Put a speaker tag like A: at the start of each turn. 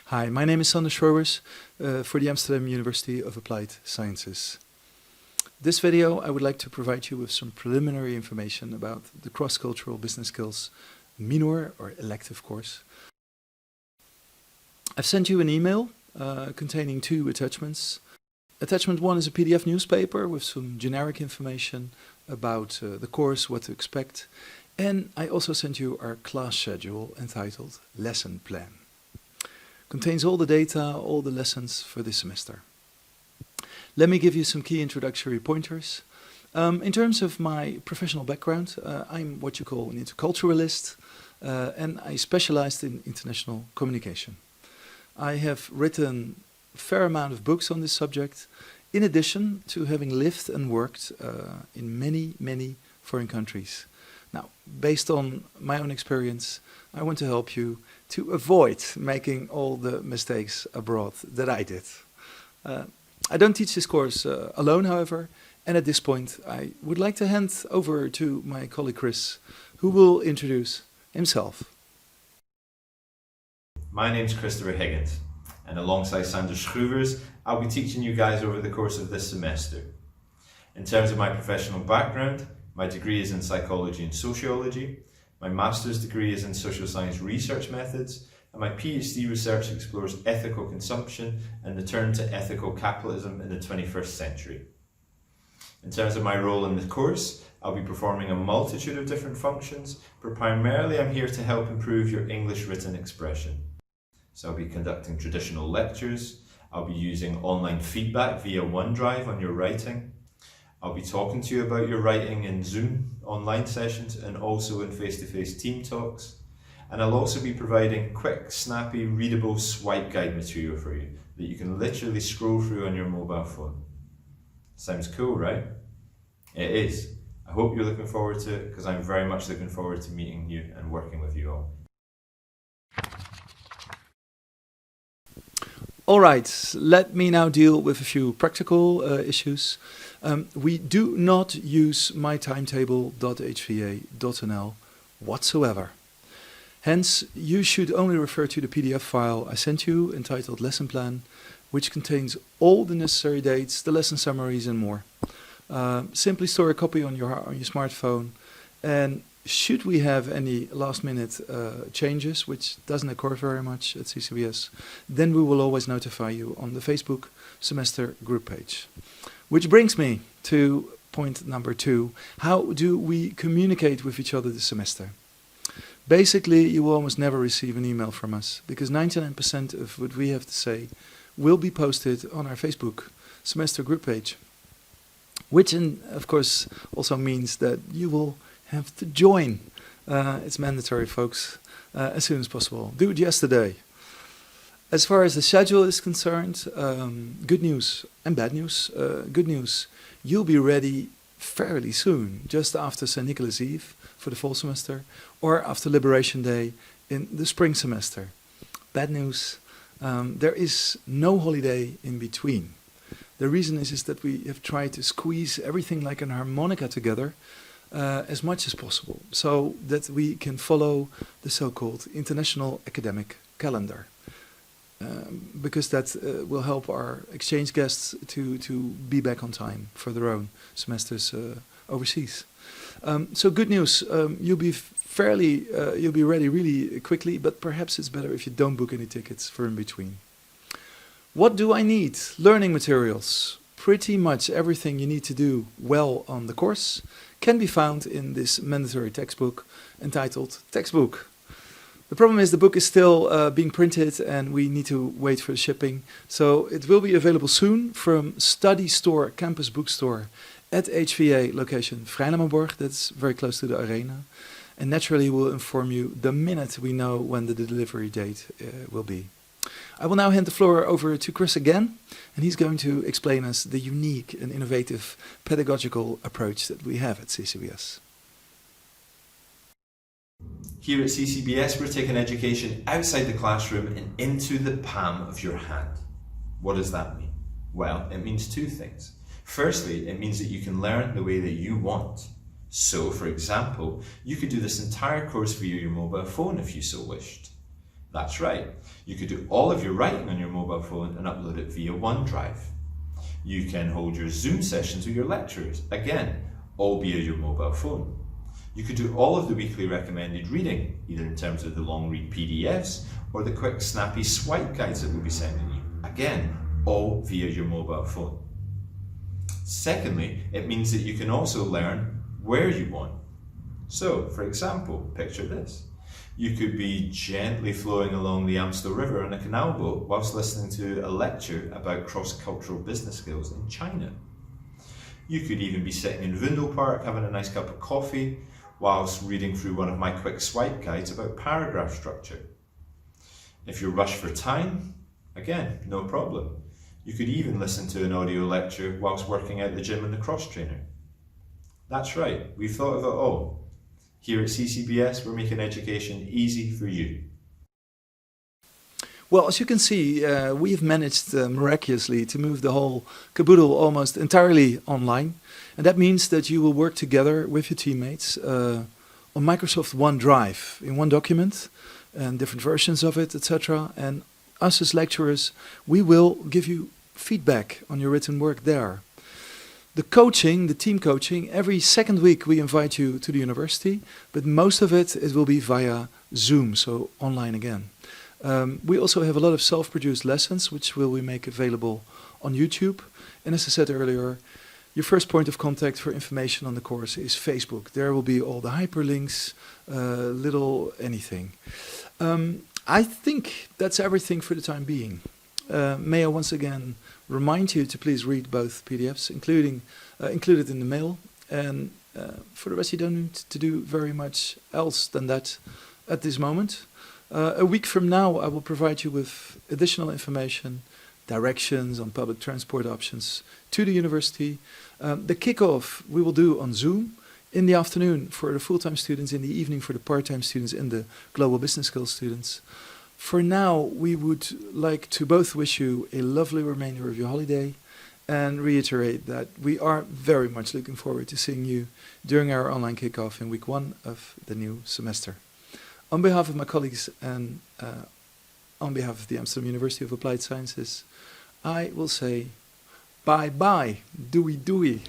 A: Hi, my name is Sander Schroers for the Amsterdam University of Applied Sciences. This video I would like to provide you with some preliminary information about the cross-cultural business skills minor or elective course. I've sent you an email containing 2 attachments. Attachment 1 is a PDF newspaper with some generic information about the course, what to expect, and I also sent you our class schedule entitled Lesson Plan. Contains all the data, all the lessons for this semester. Let me give you some key introductory pointers. In terms of my professional background, I'm what you call an interculturalist, and I specialized in international communication. I have written a fair amount of books on this subject, in addition to having lived and worked in many foreign countries. Now, based on my own experience, I want to help you to avoid making all the mistakes abroad that I did. I don't teach this course alone, however, and at this point I would like to hand over to my colleague Chris, who will introduce himself.
B: My name's Christopher Higgins, and alongside Sander Schroers, I'll be teaching you guys over the course of this semester. In terms of my professional background, my degree is in psychology and sociology, my master's degree is in social science research methods, and my PhD research explores ethical consumption and the turn to ethical capitalism in the 21st century. In terms of my role in the course, I'll be performing a multitude of different functions, but primarily I'm here to help improve your English written expression. So I'll be conducting traditional lectures, I'll be using online feedback via OneDrive on your writing, I'll be talking to you about your writing in Zoom online sessions and also in face-to-face team talks. And I'll also be providing quick, snappy, readable swipe guide material for you that you can literally scroll through on your mobile phone. Sounds cool, right? It is. I hope you're looking forward to it, because I'm very much looking forward to meeting you and working with you all.
A: Alright, let me now deal with a few practical issues. We do not use mytimetable.hva.nl whatsoever. Hence, you should only refer to the PDF file I sent you entitled Lesson Plan, which contains all the necessary dates, the lesson summaries and more. Simply store a copy on your smartphone, and should we have any last-minute changes, which doesn't occur very much at CCBS, then we will always notify you on the Facebook semester group page. Which brings me to point number 2. How do we communicate with each other this semester? Basically, you will almost never receive an email from us, because 99% of what we have to say will be posted on our Facebook semester group page. Which, of course, also means that you will have to join. It's mandatory, folks, as soon as possible. Do it yesterday. As far as the schedule is concerned, good news and bad news. Good news, you'll be ready fairly soon, just after St. Nicholas Eve for the fall semester, or after Liberation Day in the spring semester. Bad news, there is no holiday in between. The reason is that we have tried to squeeze everything like an harmonica together as much as possible, so that we can follow the so-called international academic calendar. Because that will help our exchange guests to be back on time for their own semesters overseas. So good news, you'll be ready really quickly, but perhaps it's better if you don't book any tickets for in between. What do I need? Learning materials. Pretty much everything you need to do well on the course can be found in this mandatory textbook entitled Textbook. The problem is the book is still being printed and we need to wait for the shipping. So it will be available soon from Study Store Campus Bookstore at HVA location Vrijnamenborg, that's very close to the arena. And naturally we'll inform you the minute we know when the delivery date will be. I will now hand the floor over to Chris again, and he's going to explain us the unique and innovative pedagogical approach that we have at CCBS.
B: Here at CCBS, we're taking education outside the classroom and into the palm of your hand. What does that mean? Well, it means 2 things. Firstly, it means that you can learn the way that you want. So, for example, you could do this entire course via your mobile phone if you so wished. That's right. You could do all of your writing on your mobile phone and upload it via OneDrive. You can hold your Zoom sessions with your lecturers, again, all via your mobile phone. You could do all of the weekly recommended reading, either in terms of the long read PDFs or the quick snappy swipe guides that we'll be sending you, again, all via your mobile phone. Secondly, it means that you can also learn where you want. So, for example, picture this. You could be gently flowing along the Amsterdam River on a canal boat whilst listening to a lecture about cross-cultural business skills in China. You could even be sitting in Wendel Park having a nice cup of coffee whilst reading through one of my quick swipe guides about paragraph structure. If you're rushed for time, again, no problem. You could even listen to an audio lecture whilst working out the gym and the cross trainer. That's right, we've thought of it all. Here at CCBS, we're making education easy for you.
A: Well, as you can see, we've managed miraculously to move the whole caboodle almost entirely online. And that means that you will work together with your teammates on Microsoft OneDrive in one document and different versions of it, etc. And us as lecturers, we will give you feedback on your written work there. The coaching, the team coaching, every second week we invite you to the university, but most of it will be via Zoom, so online again. We also have a lot of self-produced lessons, which will we make available on YouTube. And as I said earlier, your first point of contact for information on the course is Facebook. There will be all the hyperlinks, little anything. I think that's everything for the time being. May I once again remind you to please read both PDFs, included in the mail. And for the rest, you don't need to do very much else than that at this moment. A week from now, I will provide you with additional information, directions on public transport options to the university. The kickoff we will do on Zoom in the afternoon for the full-time students, in the evening for the part-time students and the global business skills students. For now, we would like to both wish you a lovely remainder of your holiday and reiterate that we are very much looking forward to seeing you during our online kickoff in week 1 of the new semester. On behalf of my colleagues and on behalf of the Amsterdam University of Applied Sciences, I will say bye-bye, doei doei.